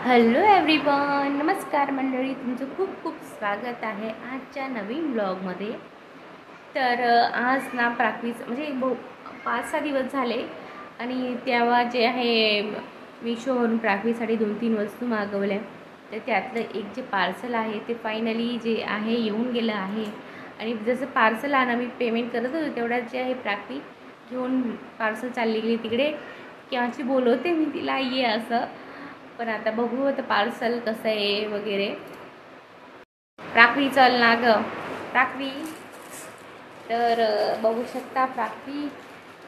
Hello everyone, नमस्कार मंडळी, तुमचं खूप खूप स्वागत आहे आजच्या नवीन ब्लॉगमध्ये. तर आज ना प्राक्वीचं म्हणजे 5-6 दिवस झाले आणि तेव्हा जे आहे मिशोवरून प्राक्वीसाठी 2-3 वस्तू मागवल्या. तर त्यातलं एक जे पार्सल आहे ते फायनली जे आहे येऊन गेलं आहे. आणि जसं पार्सल आलं मी पेमेंट करत होतो तेवढ्यात जे आहे प्राक्वी घेऊन पार्सल चालली गेली तिकडे. केव्हाची बोलवते मी तिला ये असं, पण आता बघू आता पार्सल कसं आहे वगैरे. प्राक्वी चल ना गं प्राक्वी. तर बघू शकता प्राक्वी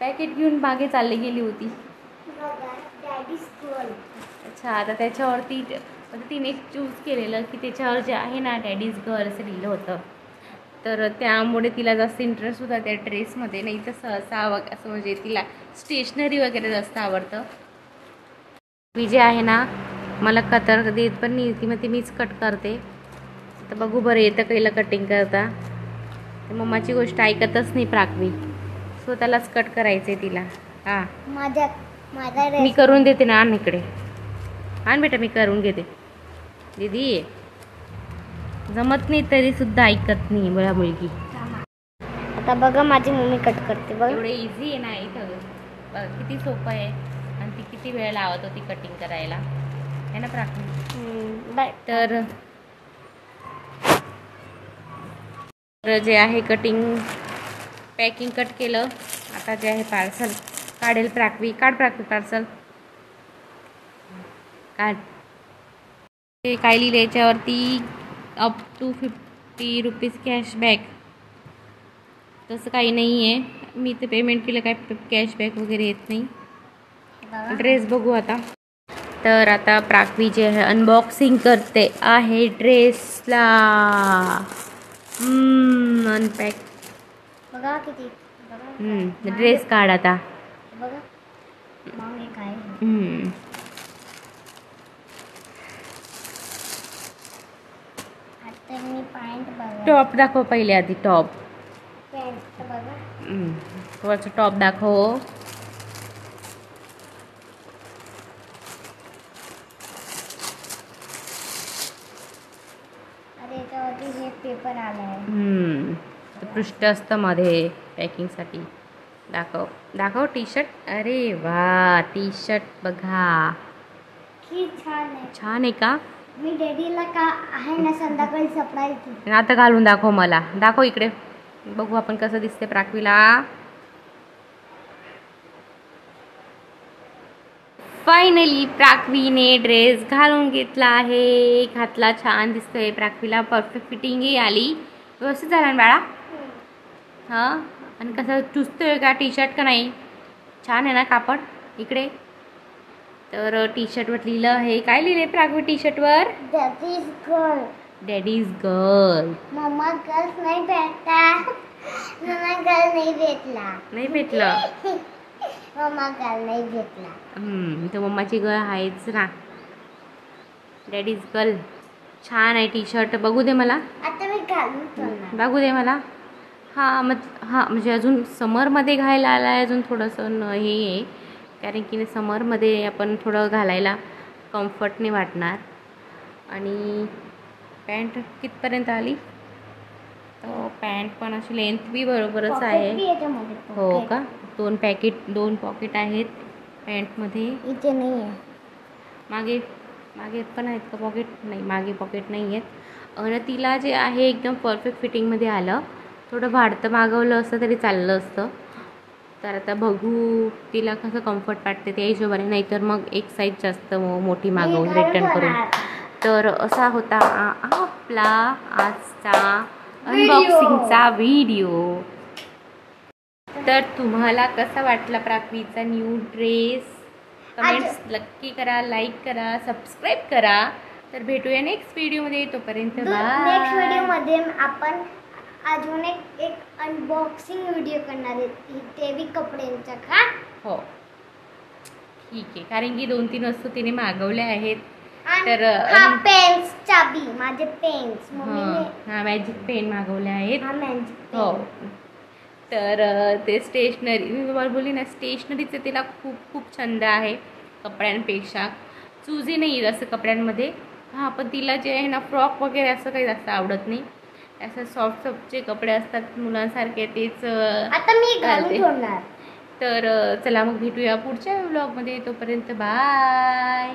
पॅकेट घेऊन मागे चालली गेली होती. अच्छा, आता त्याच्यावरती तिने चूज केलेलं की त्याच्यावर जे आहे ना डॅडीज गर्ल असं लिहिलं होतं. तर त्यामुळे तिला जास्त इंटरेस्ट होता त्या ड्रेसमध्ये. नाही तर सहसा असं म्हणजे तिला स्टेशनरी वगैरे जास्त आवडतं. मी जे आहे ना मला कटर देत पण नाही ती, मग ती मीच कट करते. तर बघू बरं येतं पहिलं कटिंग करता. तर मम्माची गोष्ट ऐकतच नाही प्राक्वी, स्वतःलाच कट करायचं आहे तिला. हां माझा मी करून देते ना, आण इकडे आण बेटा, मी करून घेते. दीदी जमत नाही तरी सुद्धा ऐकत नाही बघा मुलगी. आता बघा माझी मम्मी कट करते बघ. एवढं इझी आहे ना इथं, किती सोपं आहे. आणि ती किती वेळ लावत होती कटिंग करायला, है ना प्राक्वी. तर जे आहे कटिंग पॅकिंग कट केलं. आता जे आहे पार्सल काढेल प्राक्वी. काढ प्राक्वी पार्सल काढ. ते काय लिहिलं याच्यावरती, अप टू 50 रुपीज कॅशबॅक. तसं काही नाही आहे, मी तर पेमेंट केलं, काय कॅशबॅक वगैरे येत नाही. ड्रेस बघू आता. तर आता प्राक्वी जे आहे अनबॉक्सिंग करते आहे ड्रेसला. अनपॅक बघा किती ड्रेस काढ आता. बघा मग काय आता मी पॅन्ट बघा. टॉप दाखव पहिले आधी. टॉप पॅन्ट बघा. थोडंसं टॉप दाखव. अरे याच्यावरती हे पेपर आला आहे. पृष्ठ असतं मध्ये पॅकिंगसाठी. दाखव दाखव टी शर्ट. अरे वा, टी शर्ट बघा किती छान आहे. छान आहे का? मी डॅडीला का आहे ना संध्याकाळी सरप्राईज. आता घालून दाखव मला. दाखव इकडे बघू आपण कसं दिसते प्राक्वीला. फायनली प्राक्वीने ड्रेस घालून घेतला आहे. घातला, छान दिसतोय प्राक्वीला. परफेक्ट फिटिंगही आली, व्यवस्थित झाला ना बाळा. हां, आणि कसं चुचतोय का टी शर्ट का नाही? छान आहे ना कापड. इकडे तर टी शर्टवर लिहिलं आहे, काय लिहिलंय प्राक्वी टी शर्टवर? Daddy's girl. Daddy's girl. Mumma girls नाही भेटता. मम्मा गर्ल नाही भेटला. नाही भेटलं. मम्मा गर्ल नाही भेटला. तर मम्माची गर्ल आहेच ना. Daddy's girl. छान आहे टी शर्ट. बघू दे मला. आता मी घालून बघू दे मला. हां म्हणजे अजून समरमध्ये घालायला आला आहे. अजून थोडंसं हे आहे, कारण की समरमध्ये आपण थोडं घालायला कम्फर्ट नाही वाटणार. आणि पॅन्ट कितपर्यंत आली? तर पॅन्ट पण अशी लेंथ बी बरोबरच आहे. हो का? 2 पॉकेट आहेत पॅन्टमध्ये. इथे नाही आहे. मागे पण आहेत का पॉकेट? नाही, मागे पॉकेट नाही आहेत. आणि तिला जे आहे एकदम परफेक्ट फिटिंगमध्ये आलं. थोडं वाढतं मागवलं असतं तरी चाललं असतं. तर आता बघू तिला कसं कम्फर्ट वाटते त्या हिशोबाने, नाहीतर मग एक साईज जास्त मोठी मागवून रिटर्न करून. तर असा होता आपला आजचा अनबॉक्सिंगचा व्हिडिओ. तर तुम्हाला कसा वाटला प्राक्वीचा न्यू ड्रेस? कमेंट्स नक्की करा, लाईक करा, सबस्क्राईब करा. तर भेटूया नेक्स्ट व्हिडिओमध्ये. तोपर्यंत बाय. नेक्स्ट व्हिडिओमध्ये आपण अजून एक अनबॉक्सिंग व्हिडिओ करणार आहे, ते बी कपड्यांचा का? हो ठीक आहे, कारण की 2-3 वस्तू तिने मागवल्या आहेत. तर पेन्स, चाबी, माझे पेन्स हां मॅजिक पेन मागवले आहेत. हो. तर ते स्टेशनरी मी तुम्हाला बोलली ना, स्टेशनरीचे तिला खूप खूप छंद आहे कपड्यांपेक्षा. चूजही नाही आहे जास्त कपड्यांमध्ये. हां, पण तिला जे आहे ना फ्रॉक वगैरे असं काही जास्त आवडत नाही. असं सॉफ्ट जे कपडे असतात मुलांसारखे तेच आता मी घालून घालते. ठेवणार. तर चला मग भेटूया पुढच्या व्लॉगमध्ये. तोपर्यंत बाय.